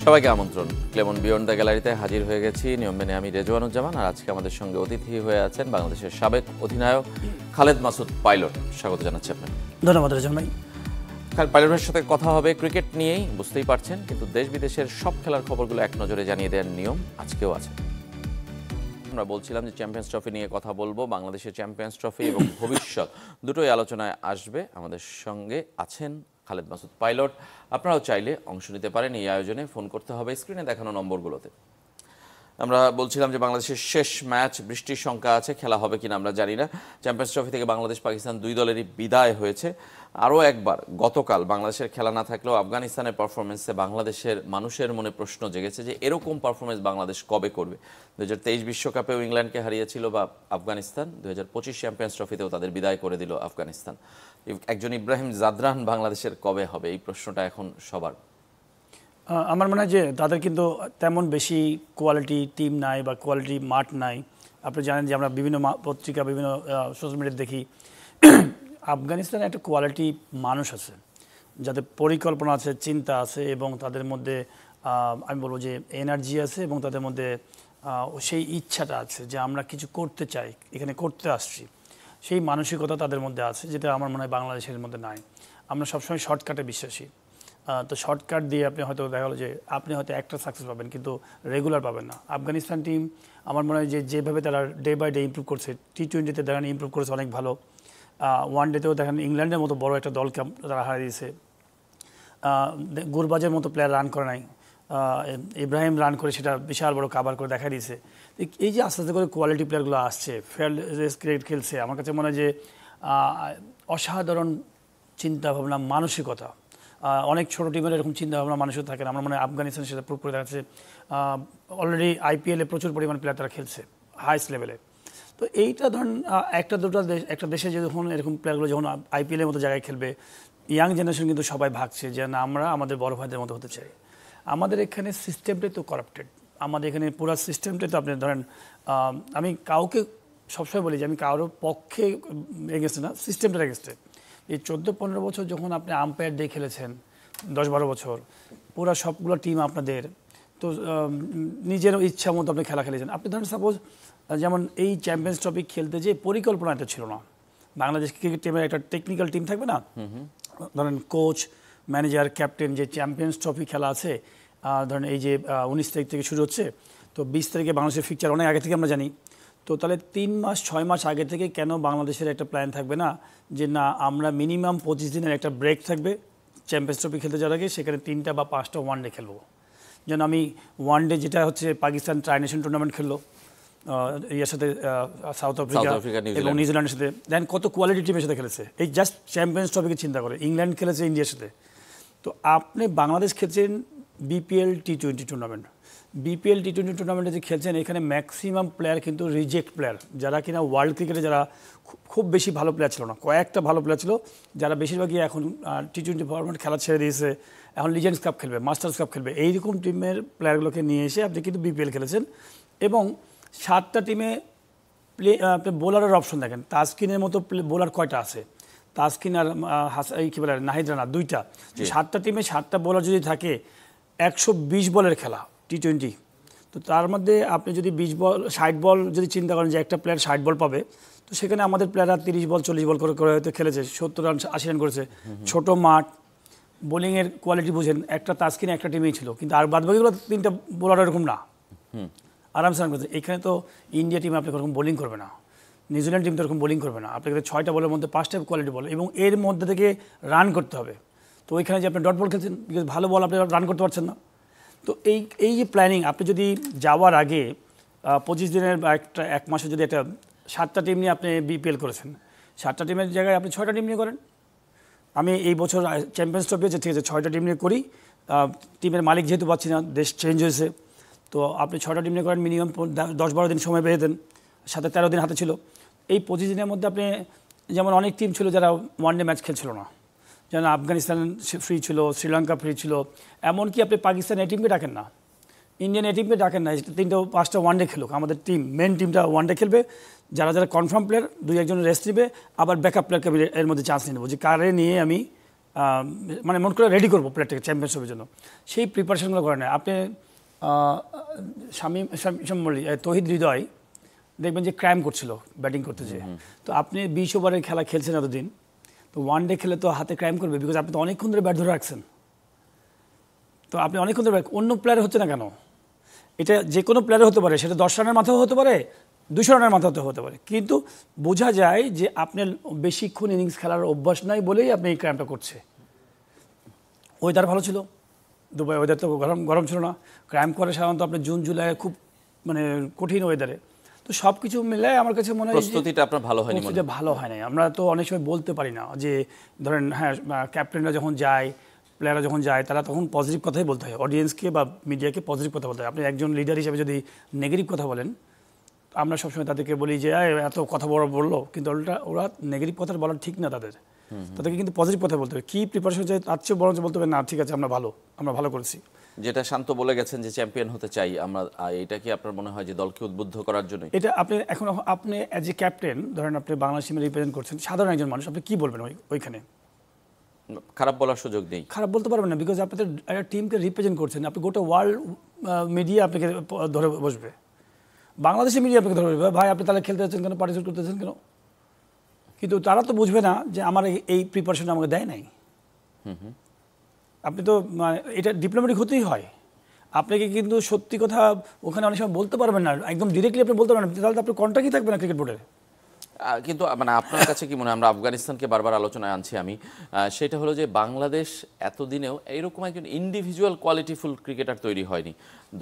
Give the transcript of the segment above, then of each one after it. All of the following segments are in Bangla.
সবাইকে আমন্ত্রণ। ক্লেমন বিয়ন্ড দ্য গ্যালারিতে হাজির হয়ে গেছি নিয়ম মেনে আমি রেজওয়ানুজ্জামান, আর আজকে আমাদের সঙ্গে অতিথি হয়ে আছেন বাংলাদেশের সাবেক অধিনায়ক খালেদ মাসুদ পাইলট। স্বাগত জানাচ্ছি আপনাকে। ধন্যবাদ রেজন ভাই। পাইলটের সাথে কথা হবে ক্রিকেট নিয়েই, বুঝতেই পারছেন, কিন্তু দেশ বিদেশের সব খেলার খবরগুলো এক নজরে জানিয়ে দেওয়ার নিয়ম আজকেও আছে। আমরা বলছিলাম যে চ্যাম্পিয়ন্স ট্রফি নিয়ে কথা বলবো। বাংলাদেশের চ্যাম্পিয়ন্স ট্রফি এবং ভবিষ্যৎ দুটোই আলোচনায় আসবে। আমাদের সঙ্গে আছেন খালেদ মাসুদ পাইলট। আপনারাও চাইলে অংশ নিতে পারেন এই আয়োজনে। ফোন করতে হবে স্ক্রিনে দেখানো নম্বরগুলোতে। আমরা বলছিলাম যে বাংলাদেশের শেষ ম্যাচ, বৃষ্টির শঙ্কা আছে, খেলা হবে কিনা আমরা জানি না। চ্যাম্পিয়ন্স ট্রফি থেকে বাংলাদেশ পাকিস্তান দুই দলেরই বিদায় হয়েছে। আরও একবার গতকাল বাংলাদেশের খেলা না থাকলেও আফগানিস্তানের পারফরমেন্সে বাংলাদেশের মানুষের মনে প্রশ্ন জেগেছে যে এরকম পারফরমেন্স বাংলাদেশ কবে করবে। 2023 বিশ্বকাপেও ইংল্যান্ডকে হারিয়েছিল বা আফগানিস্তান, 2025 চ্যাম্পিয়ন্স ট্রফিতেও তাদের বিদায় করে দিল আফগানিস্তান। একজন ইব্রাহিম জাদরান বাংলাদেশের কবে হবে, এই প্রশ্নটা এখন সবার। আমার মনে হয় যে তাদের কিন্তু তেমন বেশি কোয়ালিটি টিম নাই বা কোয়ালিটি মাঠ নাই। আপনি জানেন যে আমরা বিভিন্ন পত্রিকা, বিভিন্ন সোশ্যাল মিডিয়াতে দেখি আফগানিস্তানে একটা কোয়ালিটি মানুষ আছে, যাদের পরিকল্পনা আছে, চিন্তা আছে, এবং তাদের মধ্যে আমি বলবো যে এনার্জি আছে, এবং তাদের মধ্যে সেই ইচ্ছাটা আছে যে আমরা কিছু করতে চাই, এখানে করতে আসছি, সেই মানসিকতা তাদের মধ্যে আছে, যেটা আমার মনে হয় বাংলাদেশের মধ্যে নাই। আমরা সবসময় শর্টকাটে বিশ্বাসী। তো শর্টকাট দিয়ে আপনি হয়তো দেখা গেলো যে আপনি হয়তো একটা সাকসেস পাবেন, কিন্তু রেগুলার পাবেন না। আফগানিস্তান টিম আমার মনে হয় যে যেভাবে তারা ডে বাই ডে ইমপ্রুভ করছে, টি-20তে দেখেন ইমপ্রুভ করেছে অনেক ভালো। ওয়ান ডেতেও দেখেন ইংল্যান্ডের মতো বড় একটা দলকে তারা হারিয়ে দিয়েছে। গুরবাজের মতো প্লেয়ার রান করে নাই, ইব্রাহিম রান করে সেটা বিশাল বড় কাভার করে দেখা দিয়েছে। এই যে আস্তে আস্তে করে কোয়ালিটি প্লেয়ারগুলো আসছে, ফেয়ারলেস ক্রিকেট খেলছে, আমার কাছে মনে হয় যে অসাধারণ চিন্তাভাবনা, মানসিকতা। অনেক ছোটো টিমের এরকম চিন্তাভাবনা মানুষের থাকে না। আমার মনে হয় আফগানিস্তানের সেটা প্রুভ করে দেখাচ্ছে। অলরেডি আইপিএলে প্রচুর পরিমাণ প্লেয়ার তারা খেলছে হাইস্ট লেভেলে। তো এইটা ধরেন একটা দেশে যখন এরকম প্লেয়ারগুলো যখন আইপিএলের মতো জায়গায় খেলবে, ইয়াং জেনারেশন কিন্তু সবাই ভাগছে যে না, আমরা আমাদের বড় ভাইদের মতো হতে চাই। আমাদের এখানে সিস্টেমটাই তো কারাপ্টেড। আমাদের এখানে পুরো সিস্টেমটাই তো আপনি ধরেন, আমি কাউকে সবসময় বলি যে আমি কারোর পক্ষে এগেনস্টে না, সিস্টেমটার এগেনস্টে। এই 14-15 বছর যখন আপনি আম্পায়ার দিয়ে খেলেছেন, 10-12 বছর পুরো সবগুলো টিম আপনাদের, তো নিজের ইচ্ছা মতো আপনি খেলা খেলেছেন। আপনি ধরেন সাপোজ যেমন এই চ্যাম্পিয়ন্স ট্রফি খেলতে যে পরিকল্পনা এটা ছিল না। বাংলাদেশ ক্রিকেট টিমের একটা টেকনিক্যাল টিম থাকবে না, ধরেন কোচ, ম্যানেজার, ক্যাপ্টেন, যে চ্যাম্পিয়ন্স ট্রফি খেলা আছে, ধরেন এই যে 19 তারিখ থেকে শুরু হচ্ছে, তো 20 তারিখে বাংলাদেশের ফিকচার অনেক আগে থেকে আমরা জানি। তো তাহলে 3-6 মাস আগে থেকে কেন বাংলাদেশের একটা প্ল্যান থাকবে না যে না, আমরা মিনিমাম 25 দিনের একটা ব্রেক থাকবে চ্যাম্পিয়ন্স ট্রফি খেলতে যাওয়ার আগে, সেখানে 3টা বা 5টা ওয়ানডে খেলবো। যেন আমি ওয়ানডে যেটা হচ্ছে পাকিস্তান ট্রাইনেশন টুর্নামেন্ট খেললো ইয়ার সাথে, সাউথ আফ্রিকা এবং নিউজিল্যান্ডের সাথে, দেন কত কোয়ালিটি টিমের সাথে খেলেছে। এই জাস্ট চ্যাম্পিয়ন্স ট্রফিকে চিন্তা করে ইংল্যান্ড খেলেছে ইন্ডিয়ার সাথে। তো আপনি বাংলাদেশ খেলছেন বিপিএল টি-20 টুর্নামেন্ট। বিপিএল টি-20 টুর্নামেন্টে যে খেলছেন, এখানে ম্যাক্সিমাম প্লেয়ার কিন্তু রিজেক্ট প্লেয়ার, যারা কিনা ওয়ার্ল্ড ক্রিকেটে যারা খুব বেশি ভালো প্লেয়ার ছিল না, কয়েকটা ভালো প্লেয়ার ছিল, যারা বেশিরভাগই এখন টি-20 ফরম্যাট খেলা ছেড়ে দিয়েছে, এখন লিজেন্ডস কাপ খেলবে, মাস্টার্স কাপ খেলবে। এইরকম টিমের প্লেয়ারগুলোকে নিয়ে এসে আপনি কিন্তু বিপিএল খেলেছেন। এবং 7টা টিমে আপনি বোলারের অপশন দেখেন, তাসকিনের মতো বোলার কয়টা আছে? তাসকিন আর কী বলে নাহিদ রানা, 2টা। 7টা টিমে 7টা বোলার যদি থাকে, 120 বলের খেলা টি-20। তো তার মধ্যে আপনি যদি 20 বল 60 বল যদি চিন্তা করেন যে একটা প্লেয়ার 60 বল পাবে, তো সেখানে আমাদের প্লেয়াররা 30 বল 40 বল করে হয়তো খেলেছে, 70 রান 80 রান করেছে। ছোট মাঠ, বোলিংয়ের কোয়ালিটি বুঝেন, একটা তাসকিন একটা টিমেই ছিল, কিন্তু আর বাদবাকিগুলো 3টা বোলার এরকম না, আরামসে রান করেছে। এখানে তো ইন্ডিয়া টিমে আপনি ওরকম বোলিং করবে না, নিউজিল্যান্ড টিম তো এরকম বোলিং করবে না। আপনাকে 6টা বলের মধ্যে 5টা কোয়ালিটি বল, এবং এর মধ্যে থেকে রান করতে হবে। তো ওইখানে যে আপনি ডট বল খেলছেন, বিকজ ভালো বল আপনি রান করতে পারছেন না। তো এই যে প্ল্যানিং, আপনি যদি যাওয়ার আগে 25 দিনের বা এক মাসে যদি একটা 7টা টিম নিয়ে আপনি বিপিএল করেছেন, 7টা টিমের জায়গায় আপনি 6টা টিম নিয়ে করেন। আমি এই বছর চ্যাম্পিয়ন্স ট্রফি আছে, ঠিক আছে, 6টা টিম নিয়ে করি। টিমের মালিক যেহেতু পাচ্ছি না, দেশ চেঞ্জ হয়েছে, তো আপনি 6টা টিম নিয়ে করেন, মিনিমাম 10-12 দিন সময় পেয়ে দেন, সাথে 13 দিন হাতে ছিল। এই 25 দিনের মধ্যে আপনি, যেমন অনেক টিম ছিল যারা ওয়ানডে ম্যাচ খেলছিল না, যেমন আফগানিস্তান ফ্রি ছিল, শ্রীলঙ্কা ফ্রি ছিল, এমনকি আপনি পাকিস্তান এ টিমকে ডাকেন না, ইন্ডিয়ান এ টিমকে ডাকেন না, 3-5টা ওয়ানডে খেলুক। আমাদের টিম, মেন টিমটা ওয়ানডে খেলবে, যারা যারা কনফার্ম প্লেয়ার 2-1 রেস্ট নেবে, আবার ব্যাকআপ প্লেয়ারকে আমি এর মধ্যে চান্স নিয়ে নেবো, যে কারে নিয়ে আমি মানে মন করে রেডি করবো প্লেয়ারটাকে চ্যাম্পিয়নশিপের জন্য, সেই প্রিপারেশনগুলো করে নেয়। আপনি তৌহিদ হৃদয় দেখবেন যে ক্রাইম করছিল ব্যাটিং করতে যেয়ে, তো আপনি 20 ওভারের খেলা খেলছেন এতদিন, তো ওয়ান ডে খেলে তো হাতে ক্রাইম করবে, বিকজ আপনি তো অনেকক্ষণ ধরে ব্যাট ধরে রাখছেন, তো আপনি অনেকক্ষণ ধরে অন্য প্লেয়ার হচ্ছে না কেন? এটা যে কোনো প্লেয়ার হতে পারে, সেটা 10 রানের মাথাও হতে পারে, 200 রানের মাথাও হতে পারে, কিন্তু বোঝা যায় যে আপনার বেশিক্ষণ ইনিংস খেলার অভ্যাস নাই বলেই আপনি এই ক্রাইমটা করছে। ওয়েদার ভালো ছিল, দুবাই ওয়েদার তো গরম ছিল না, ক্রাইম করে সাধারণত আপনি জুন জুলাই খুব মানে কঠিন ওয়েদারে, তো সব কিছু মিলে আমার কাছে মনে হয় প্রস্তুতিটা আপনার ভালো হয়নি। প্রস্তুতিটা ভালো হয় নাই। আমরা তো অনেক সময় বলতে পারি না যে ধরেন হ্যাঁ ক্যাপ্টেনরা যখন যায়, প্লেয়াররা যখন যায়, তারা তখন পজিটিভ কথাই বলতে হয়, অডিয়েন্সকে বা মিডিয়াকে পজিটিভ কথা বলতে হয়। আপনি একজন লিডার হিসেবে যদি নেগেটিভ কথা বলেন, আমরা সবসময় তাদেরকে বলি যে এত কথা বললো, কিন্তু ওরা নেগেটিভ কথা বলার ঠিক না, তাদেরকে কিন্তু পজিটিভ কথা বলতে হবে। কী প্রিপারেশন চাই তার চেয়ে বরঞ্চ বলতে হবে না ঠিক আছে আমরা ভালো করেছি। যেটা শান্ত বলে গেছেন যে চ্যাম্পিয়ন হতে চাই আমরা, এটা কি আপনার মনে হয় যে দলকে উদ্বুদ্ধ করার জন্য? এটা আপনি অ্যাজ এ ক্যাপ্টেন ধরেন আপনি বাংলাদেশ টিমে রিপ্রেজেন্ট করছেন, সাধারণ একজন মানুষ, আপনি কী বলবেন ওইখানে? খারাপ বলার সুযোগ নেই, খারাপ বলতে পারবেন না, বিকজ আপনাদের একটা টিমকে রিপ্রেজেন্ট করছেন, আপনি গোটা ওয়ার্ল্ড মিডিয়া আপনাকে ধরে বসবে, বাংলাদেশের মিডিয়া আপনাকে ধরে বসবে, ভাই আপনি তাহলে খেলতে যাচ্ছেন কেন, পার্টিসিপেট করতেছেন কেন? কিন্তু তারা তো বুঝবে না যে আমার এই প্রিপারেশন আমাকে দেয় নাই। আপনি তো এটা ডিপ্লোম্যাটিক হতেই হয়, আপনাকে কিন্তু সত্যি কথা ওখানে অনেক সময় বলতে পারবেন না, একদম ডিরেক্টলি আপনি বলতে পারবেন না, তাহলে তো আপনার কন্ট্রাক্টই থাকবে না ক্রিকেট বোর্ডের। কিন্তু মানে আপনার কাছে কি মনে হয়, আমরা আফগানিস্তানকে বারবার আলোচনায় আনছি আমি, সেটা হলো যে বাংলাদেশ এতদিনেও এইরকম একজন ইন্ডিভিজুয়াল কোয়ালিটিফুল ক্রিকেটার তৈরি হয়নি।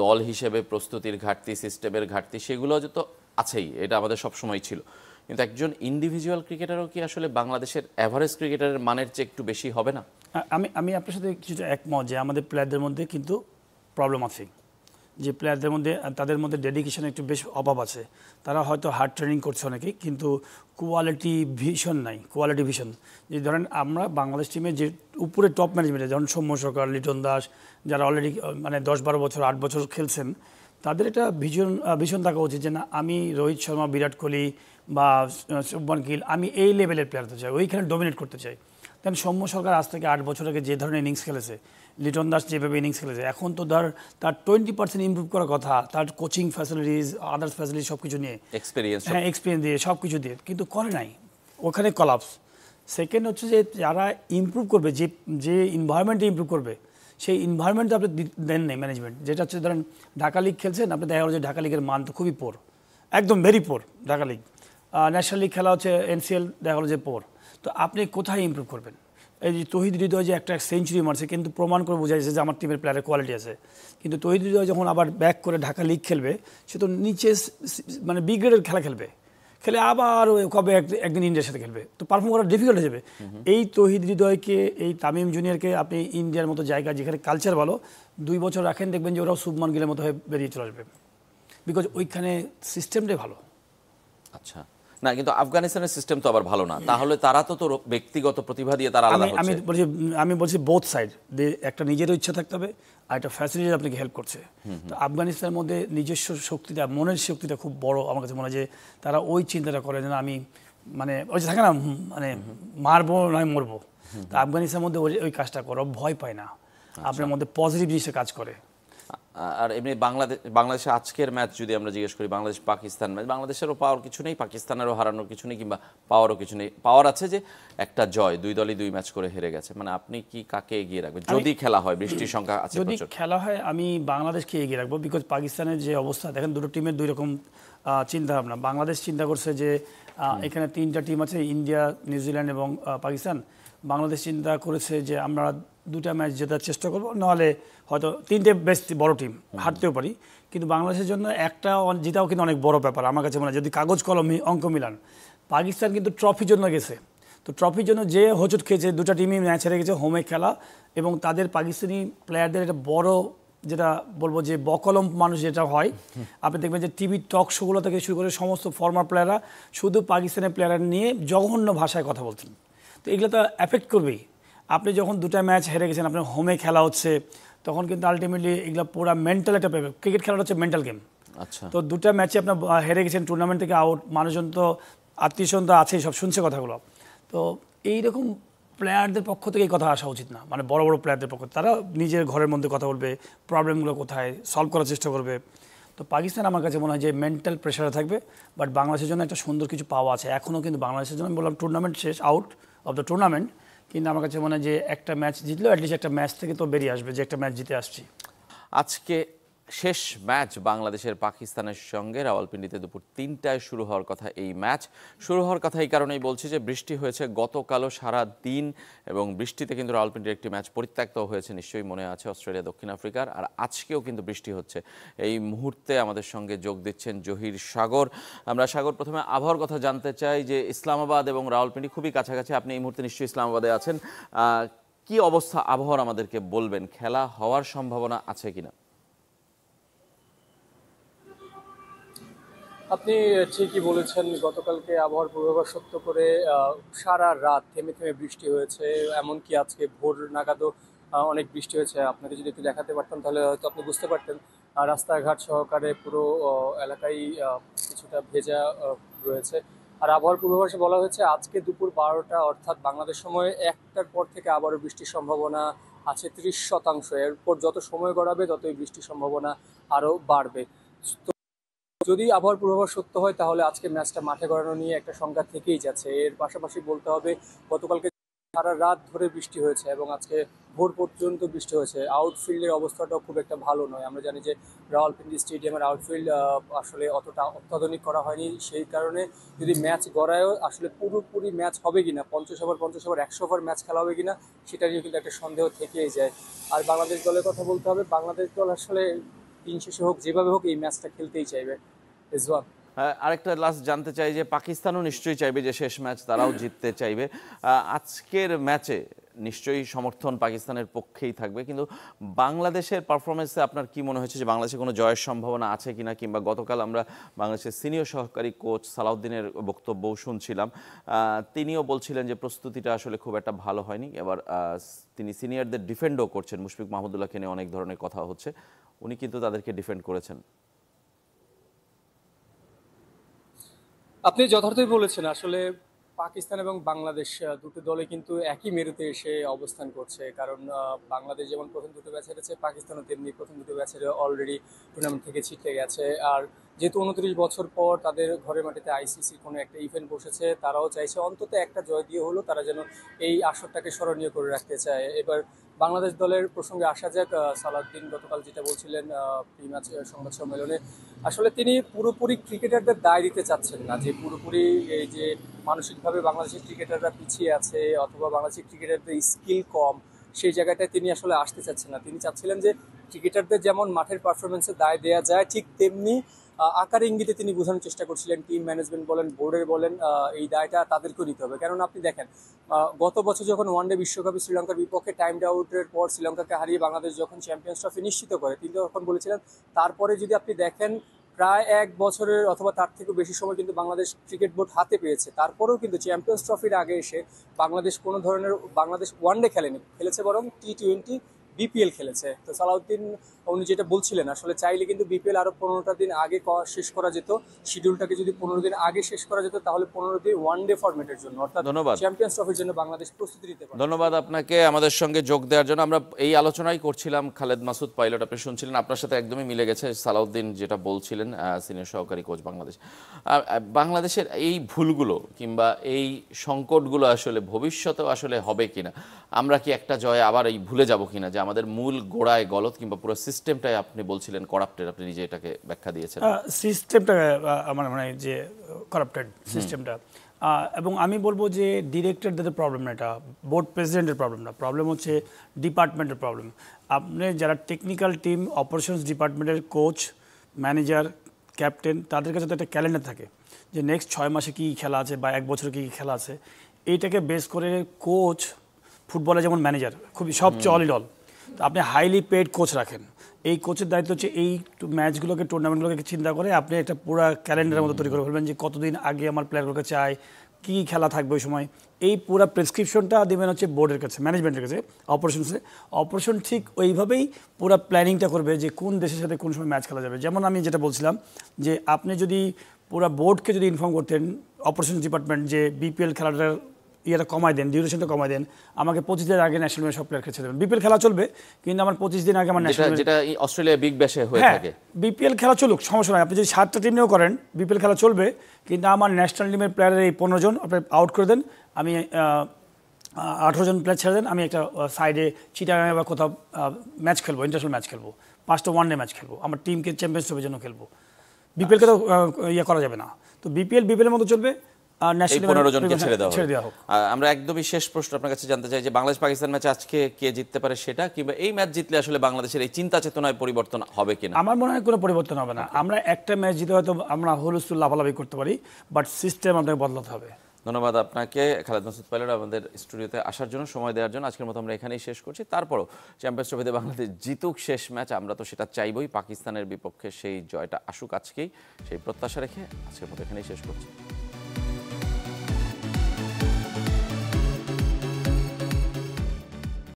দল হিসেবে প্রস্তুতির ঘাটতি, সিস্টেমের ঘাটতি, সেগুলো তো আছেই, এটা আমাদের সবসময় ছিল, কিন্তু একজন ইন্ডিভিজুয়াল ক্রিকেটারও কি আসলে বাংলাদেশের অ্যাভারেজ ক্রিকেটারের মানের চেয়ে একটু বেশি হবে না? আমি আপনার সাথে কিছুটা একমত যে আমাদের প্লেয়ারদের মধ্যে কিন্তু প্রবলেম আছে, যে প্লেয়ারদের মধ্যে তাদের মধ্যে ডেডিকেশন একটু বেশ অভাব আছে। তারা হয়তো হার্ড ট্রেনিং করছে অনেকেই, কিন্তু কোয়ালিটি ভিশন নাই, কোয়ালিটি ভিশন। যে ধরেন আমরা বাংলাদেশ টিমে যে উপরে টপ ম্যানেজমেন্টে যেমন সৌম্য সরকার, লিটন দাস, যারা অলরেডি মানে 10-12 বছর 8 বছর খেলছেন, তাদের একটা ভিশন থাকা উচিত যে না আমি রোহিত শর্মা, বিরাট কোহলি বা শুভমান গিল, আমি এই লেভেলের প্লেয়ার হতে চাই, ওইখানে ডমিনেট করতে চাই। দেন সৌম্য সরকার আজ থেকে 8 বছর আগে যে ধরনের ইনিংস খেলেছে, লিটন দাস যেভাবে ইনিংস খেলেছে, এখন তো তার 20% ইমপ্রুভ করার কথা, তার কোচিং ফ্যাসিলিটিস, আদার্স ফ্যাসিলিটিস সব কিছু নিয়ে, এক্সপিরিয়েন্স দিয়ে সব কিছু দিয়ে, কিন্তু করে নাই, ওখানে কলাপস। সেকেন্ড হচ্ছে যে যারা ইমপ্রুভ করবে, যে এনভায়রনমেন্টে ইমপ্রুভ করবে, সেই এনভায়রনমেন্টে আপনি দেন নেই ম্যানেজমেন্ট। যেটা হচ্ছে ধরেন ঢাকা লিগ খেলছেন, আপনি দেখা গেল যে ঢাকা লিগের মান তো খুবই পোর, একদম very poor Dhaka league. National league খেলা হচ্ছে NCL, দেখা গেলো যে পোর। তো আপনি কোথায় ইমপ্রুভ করবেন? এই যে তৌহিদ হৃদয় যে একটা সেঞ্চুরি মারছে, কিন্তু প্রমাণ করে বোঝা যাচ্ছে যে আমার টিমের প্লেয়ারের কোয়ালিটি আছে, কিন্তু তৌহিদ হৃদয় যখন আবার ব্যাক করে ঢাকা লিগ খেলবে, সে তো নিচে মানে বি গ্রেডের খেলা খেলে আবার কবে একদিন ইন্ডিয়ার সাথে খেলবে, তো পারফর্ম করা ডিফিকাল্ট হয়ে যাবে। এই তৌহিদ হৃদয়কে, এই তামিম জুনিয়রকে আপনি ইন্ডিয়ার মতো জায়গা যেখানে কালচার ভালো 2 বছর রাখেন, দেখবেন যে ওরাও শুভমান গিলের মতো হয়ে বেরিয়ে চলে আসবে, বিকজ ওইখানে সিস্টেমটাই ভালো। আচ্ছা, না কিন্তু আফগানিস্তানের সিস্টেম তো আবার ভালো না, তাহলে তারা তো ব্যক্তিগত প্রতিভা দিয়ে তারা আলাদা হচ্ছে। আমি বলছি বোথ সাইড, একটা নিজেরও ইচ্ছা থাকতে হবে আর একটা ফ্যাসিলিটি আপনাকে হেল্প করছে। তো আফগানিস্তানের মধ্যে নিজস্ব শক্তিটা, মনের শক্তিটা খুব বড়। আমার কাছে মনে হয় যে তারা ওই চিন্তাটা করে যে আমি মানে ওই যে থাকে না মানে মারবো নয় মরবো, তো আফগানিস্তানের মধ্যে ওই কাজটা করো, ভয় পায় না, আপনার মধ্যে পজিটিভ জিনিসটা কাজ করে। আর এমনি বাংলাদেশে আজকের ম্যাচ যদি আমরা জিজ্ঞেস করি, বাংলাদেশ পাকিস্তান ম্যাচ, বাংলাদেশেরও পাওয়ার কিছু নেই, পাকিস্তানেরও হারানোর কিছু নেই, কিংবা পাওয়ারও কিছু নেই। পাওয়ার আছে যে একটা জয়, 2 দলই 2 ম্যাচ করে হেরে গেছে। মানে আপনি কি কাকে এগিয়ে রাখবেন যদি খেলা হয়? বৃষ্টির সংখ্যা আছে, যদি খেলা হয় আমি বাংলাদেশকে এগিয়ে রাখবো, বিকজ পাকিস্তানের যে অবস্থা দেখেন, দুটো টিমের 2 রকম চিন্তা ভাবনা। বাংলাদেশ চিন্তা করছে যে এখানে 3টা টিম আছে, ইন্ডিয়া, নিউজিল্যান্ড এবং পাকিস্তান। বাংলাদেশ চিন্তা করেছে যে আমরা 2টা ম্যাচ জেতার চেষ্টা করবো, নাহলে হয়তো 3টে বেশ বড় টিম, হারতেও পারি, কিন্তু বাংলাদেশের জন্য একটা জেতাও কিন্তু অনেক বড় ব্যাপার আমার কাছে মনে হয়, যদি কাগজ কলম অঙ্ক মিলান। পাকিস্তান কিন্তু ট্রফির জন্য গেছে, তো ট্রফির জন্য যে হোঁচট খেয়েছে, 2টা টিমই ম্যাচ হেরে গেছে হোমে খেলা, এবং তাদের পাকিস্তানি প্লেয়ারদের একটা বড় যেটা বলবো যে বকলম মানুষ যেটা হয়, আপনি দেখবেন যে টিভি টক শোগুলো থেকে শুরু করে সমস্ত ফর্মার প্লেয়াররা শুধু পাকিস্তানের প্লেয়ার নিয়ে জঘন্য ভাষায় কথা বলতেন। তো এগুলো তো এফেক্ট করবেই। আপনি যখন 2টা ম্যাচ হেরে গেছেন, আপনার হোমে খেলা হচ্ছে, তখন কিন্তু আলটিমেটলি এগুলো পুরো মেন্টাল একটা ব্যাপার। ক্রিকেট খেলাটা হচ্ছে মেন্টাল গেম। আচ্ছা, তো 2টা ম্যাচে আপনার হেরে গেছেন, টুর্নামেন্ট থেকে আউট, মানুষজন তো আত্মীয়স্বজন তো আছেই, সব শুনছে কথাগুলো। তো এইরকম প্লেয়ারদের পক্ষ থেকে এই কথা আসা উচিত না, মানে বড় বড় প্লেয়ারদের পক্ষ তারা নিজের ঘরের মধ্যে কথা বলবে, প্রবলেমগুলো কোথায় সলভ করার চেষ্টা করবে। তো পাকিস্তান আমার কাছে মনে হয় যে মেন্টাল প্রেশারে থাকবে, বাট বাংলাদেশের জন্য একটা সুন্দর কিছু পাওয়া আছে এখনও, কিন্তু বাংলাদেশের জন্য আমি বললাম টুর্নামেন্ট শেষ, আউট অফ দ্য টুর্নামেন্ট, কিন্তু আমার কাছে মনে হয় যে একটা ম্যাচ জিতলেও অ্যাটলিস্ট একটা ম্যাচ থেকে তো বেরিয়ে আসবে যে একটা ম্যাচ জিতে আসছি। আজকে শেষ ম্যাচ বাংলাদেশের পাকিস্তানের সঙ্গে রাওয়ালপিন্ডিতে দুপুর 3টায় শুরু হওয়ার কথা। এই ম্যাচ শুরু হওয়ার কথা এই কারণেই বলছি যে বৃষ্টি হয়েছে গতকালও সারা দিন, এবং বৃষ্টিতে কিন্তু রাওয়ালপিন্ডির একটি ম্যাচ পরিত্যক্ত হয়েছে, নিশ্চয়ই মনে আছে, অস্ট্রেলিয়া দক্ষিণ আফ্রিকার। আর আজকেও কিন্তু বৃষ্টি হচ্ছে। এই মুহূর্তে আমাদের সঙ্গে যোগ দিচ্ছেন জহির সাগর। আমরা সাগর, প্রথমে আবহাওয়ার কথা জানতে চাই যে ইসলামাবাদ এবং রাওয়ালপিন্ডি খুবই কাছাকাছি, আপনি এই মুহূর্তে নিশ্চয়ই ইসলামাবাদে আছেন। কি অবস্থা আবহাওয়ার আমাদেরকে বলবেন, খেলা হওয়ার সম্ভাবনা আছে কিনা? আপনি ঠিকই বলেছেন, গতকালকে আবহাওয়ার পূর্বাভাস সত্য করে সারা রাত থেমে থেমে বৃষ্টি হয়েছে, এমনকি আজকে ভোর নাগাদও অনেক বৃষ্টি হয়েছে। আপনাকে যদি একটু দেখাতে পারতাম তাহলে হয়তো আপনি বুঝতে পারতেন। রাস্তাঘাট সহকারে পুরো এলাকায় কিছুটা ভেজা রয়েছে। আর আবহাওয়ার পূর্বাভাসে বলা হয়েছে আজকে দুপুর 12টা অর্থাৎ বাংলাদেশ সময় 1টার পর থেকে আবারও বৃষ্টির সম্ভাবনা আছে 30%। এরপর যত সময় গড়াবে ততই বৃষ্টির সম্ভাবনা আরও বাড়বে। যদি আবহাওয়ার পূর্বাভাস সত্য হয় তাহলে আজকে ম্যাচটা মাঠে গড়ানো নিয়ে একটা সংখ্যা থেকেই যাচ্ছে। এর পাশাপাশি বলতে হবে গতকালকে সারা রাত ধরে বৃষ্টি হয়েছে এবং আজকে ভোর পর্যন্ত বৃষ্টি হয়েছে। আউটফিল্ডের অবস্থাটাও খুব একটা ভালো নয়। আমরা জানি যে রাওয়ালপিন্ডি স্টেডিয়ামের আউটফিল্ড আসলে অতটা অত্যাধুনিক করা হয়নি, সেই কারণে যদি ম্যাচ গড়ায়ও আসলে পুরোপুরি ম্যাচ হবে কিনা, 50 ওভার 100 ওভার ম্যাচ খেলা হবে কিনা সেটা নিয়ে কিন্তু একটা সন্দেহ থেকেই যায়। আর বাংলাদেশ দলের কথা বলতে হবে, বাংলাদেশ দল আসলে দিন শেষে হোক যেভাবে হোক এই ম্যাচটা খেলতেই চাইবে। আরেকটা লাস্ট জানতে চাই যে পাকিস্তানও নিশ্চয়ই চাইবে যে শেষ ম্যাচ তারাও জিততে চাইবে। আজকের ম্যাচে নিশ্চয়ই সমর্থন পাকিস্তানের পক্ষেই থাকবে, কিন্তু বাংলাদেশের পারফরমেন্সে আপনার কি মনে হচ্ছে যে বাংলাদেশে কোনো জয়ের সম্ভাবনা আছে কিনা? কিংবা গতকাল আমরা বাংলাদেশের সিনিয়র সহকারী কোচ সালাউদ্দিনের বক্তব্যও শুনছিলাম, তিনিও বলছিলেন যে প্রস্তুতিটা আসলে খুব একটা ভালো হয়নি। এবার তিনি সিনিয়রদের ডিফেন্ডও করছেন, মুশফিক মাহমুদুল্লাহকে নিয়ে অনেক ধরনের কথা হচ্ছে, উনি কিন্তু তাদেরকে ডিফেন্ড করেছেন। আপনি যথার্থই বলেছেন। আসলে পাকিস্তান এবং বাংলাদেশ দুটো দলে কিন্তু একই মেরুতে এসে অবস্থান করছে, কারণ বাংলাদেশ যেমন প্রথম দুটো ম্যাচ হেরেছে, পাকিস্তানও তেমনি প্রথম দুটো ম্যাচ হেরে অলরেডি টুর্নামেন্ট থেকে ছিটকে গেছে। আর যেহেতু 29 বছর পর তাদের ঘরের মাটিতে আইসিসির কোনো একটা ইভেন্ট বসেছে, তারাও চাইছে অন্তত একটা জয় দিয়ে হলো তারা যেন এই আসরটাকে স্মরণীয় করে রাখতে চায়। এবার বাংলাদেশ দলের প্রসঙ্গে আসা যাক। সালাউদ্দিন গতকাল যেটা বলছিলেন প্রি ম্যাচ সংবাদ সম্মেলনে, আসলে তিনি পুরোপুরি ক্রিকেটারদের দায় দিতে চাচ্ছেন না, যে পুরোপুরি এই যে মানসিকভাবে বাংলাদেশের ক্রিকেটাররা পিছিয়ে আছে অথবা বাংলাদেশের ক্রিকেটারদের স্কিল কম, সেই জায়গাটায় তিনি আসলে আসতে চাচ্ছেন না। তিনি চাচ্ছিলেন যে ক্রিকেটারদের যেমন মাঠের পারফরমেন্সের দায় দেওয়া যায়, ঠিক তেমনি আকার ইঙ্গিতে তিনি বোঝানোর চেষ্টা করছিলেন টিম ম্যানেজমেন্ট বলেন, বোর্ডের বলেন, এই দায়টা তাদেরকেও নিতে হবে। কেননা আপনি দেখেন গত বছর যখন ওয়ানডে বিশ্বকাপে শ্রীলঙ্কার বিপক্ষে টাইম আউটের পর শ্রীলঙ্কাকে হারিয়ে বাংলাদেশ যখন চ্যাম্পিয়ন্স ট্রফি নিশ্চিত করে, তিনি তখন বলেছিলেন তারপরে যদি আপনি দেখেন প্রায় 1 বছরের অথবা তার থেকেও বেশি সময় কিন্তু বাংলাদেশ ক্রিকেট বোর্ড হাতে পেয়েছে, তারপরেও কিন্তু চ্যাম্পিয়ন্স ট্রফির আগে এসে বাংলাদেশ কোনো ধরনের বাংলাদেশ ওয়ানডে খেলেনি, খেলেছে বরং টি20 বিপিএল খেলেছে। তো সালাউদ্দিন উনি যেটা বলছিলেন, আসলে চাইলে কিন্তু বিপিএল আরো 15টা দিন আগে শেষ করা যেত, শিডিউলটাকে যদি 15 দিন আগে শেষ করা যেত তাহলে 15 দিন ওয়ানডে ফরম্যাটের জন্য অর্থাৎ চ্যাম্পিয়ন্স ট্রফির জন্য বাংলাদেশ প্রস্তুতি নিতে পারে। ধন্যবাদ আপনাকে আমাদের সঙ্গে যোগ দেওয়ার জন্য। আমরা এই আলোচনাই করছিলাম, খালেদ মাসুদ পাইলট আপনি শুনছিলেন, আপনার সাথে একদমই মিলে গেছে সালাউদ্দিন যেটা বলছিলেন, সিনিয়র সহকারী কোচ বাংলাদেশ। বাংলাদেশের এই ভুলগুলো কিংবা এই সংকটগুলো আসলে ভবিষ্যতেও আসলে হবে কিনা, আমরা কি একটা জয়ে আবার এই ভুলে যাব কিনা যে আমাদের মূল গোড়ায় গলত কিংবা পুরো সিস্টেমটাই আপনি বলছিলেন করাপ্টেড, আপনি নিজে এটাকে ব্যাখ্যা দিয়েছেন। সিস্টেমটা আমার মনে হয় যে করাপ্টেড সিস্টেমটা, এবং আমি বলবো যে ডিরেক্টরদের প্রবলেম না, এটা বোর্ড প্রেসিডেন্টের প্রবলেম না, প্রবলেম হচ্ছে ডিপার্টমেন্টের প্রবলেম। আপনি যারা টেকনিক্যাল টিম, অপারেশনস ডিপার্টমেন্টের কোচ, ম্যানেজার, ক্যাপ্টেন, তাদের কাছে তো একটা ক্যালেন্ডার থাকে যে নেক্সট 6 মাসে কী খেলা আছে বা 1 বছরে কী খেলা আছে, এইটাকে বেস করে কোচ, ফুটবলে যেমন ম্যানেজার খুবই সবচেয়ে অল ইন অল, আপনি হাইলি পেড কোচ রাখেন। এই কোচের দায়িত্ব হচ্ছে এই ম্যাচগুলোকে, টুর্নামেন্টগুলোকে চিন্তা করে আপনি একটা পুরো ক্যালেন্ডারের মতো তৈরি করে ফেলবেন যে কতদিন আগে আমার প্লেয়ারগুলোকে চাই, কী খেলা থাকবে ওই সময়। এই পুরো প্রেসক্রিপশনটা দেবেন হচ্ছে বোর্ডের কাছে, ম্যানেজমেন্টের কাছে, অপারেশন ঠিক ওইভাবেই পুরো প্ল্যানিংটা করবে যে কোন দেশের সাথে কোন সময় ম্যাচ খেলা যাবে। যেমন আমি যেটা বলছিলাম যে আপনি যদি পুরো বোর্ডকে যদি ইনফর্ম করতেন, অপারেশন ডিপার্টমেন্ট, যে বিপিএল খেলাটার ইয়েটা কমাই দেন, ডিউরেশনটা কমাই দেন, আমাকে 25 দিনের আগে ন্যাশনাল টিমের সব প্লেয়ার খেলতে দেবেন। বিপিএল খেলা চলবে, কিন্তু আমার 25 দিন আগে আমার ন্যাশনাল যেটা এই অস্ট্রেলিয়া বিগ ব্যাশে হয়ে হ্যাঁ থাকে। বিপিএল খেলা চলুক, সমস্যা নয়। আপনি যদি 7টা টিম নিয়েও করেন বিপিএল খেলা চলবে, কিন্তু আমার ন্যাশনাল টিমের প্লেয়ারের এই 15 জন আপনি আউট করে দেন, আমি 18 জন প্লেয়ার ছেড়ে দেন, আমি একটা সাইডে চিটাগাঙে বা কোথাও ম্যাচ খেলবো, ইন্টারন্যাশনাল ম্যাচ খেলবো, 5টা ওয়ানডে ম্যাচ খেলবো, আমার টিমকে চ্যাম্পিয়ন্স ট্রফির জন্য খেলবো। বিপিএলকে তো ইয়ে করা যাবে না, তো বিপিএল মতো চলবে, আর এই ন্যাশনাল 15 জনকে ছেড়ে ছেড়ে দেওয়া দেওয়া হোক। হোক। আমরা একদমই শেষ প্রশ্ন আপনার কাছে জানতে চাই যে বাংলাদেশ পাকিস্তান ম্যাচ আজকে কে জিততে পারে সেটা, কিংবা এই ম্যাচ জিতলে আসলে বাংলাদেশের এই চিন্তা চেতনায় পরিবর্তন হবে কিনা? আমার মনে হয় কোনো পরিবর্তন হবে না। আমরা একটা ম্যাচ জিতে হয়তো আমরা হুলস্থুল লাফালাফি করতে পারি, বাট সিস্টেম আমাদের বদলাতে হবে। ধন্যবাদ আপনাকে খালেদ মাসুদ পাইলট আমাদের স্টুডিওতে আসার জন্য, সময় দেওয়ার জন্য। আজকের মতো আমরা এখানেই শেষ করছি। তারপরও চ্যাম্পিয়ন্স ট্রফিতে বাংলাদেশ জিতুক শেষ ম্যাচ, আমরা তো সেটা চাইবই, পাকিস্তানের বিপক্ষে সেই জয়টা আসুক আজকেই, সেই প্রত্যাশা রেখে আজকের মতো এখানেই শেষ করছি।